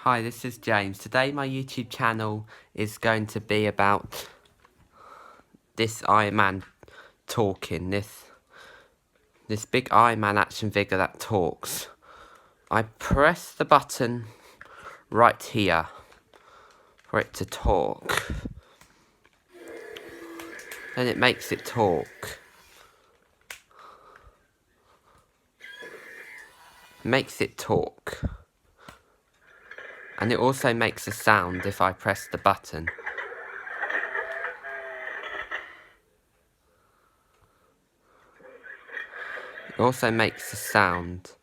Hi, this is James. Today my YouTube channel is going to be about this Iron Man talking, this big Iron Man action figure that talks. I press the button right here for it to talk. Then it makes it talk. Makes it talk. And it also makes a sound if I press the button. It also makes a sound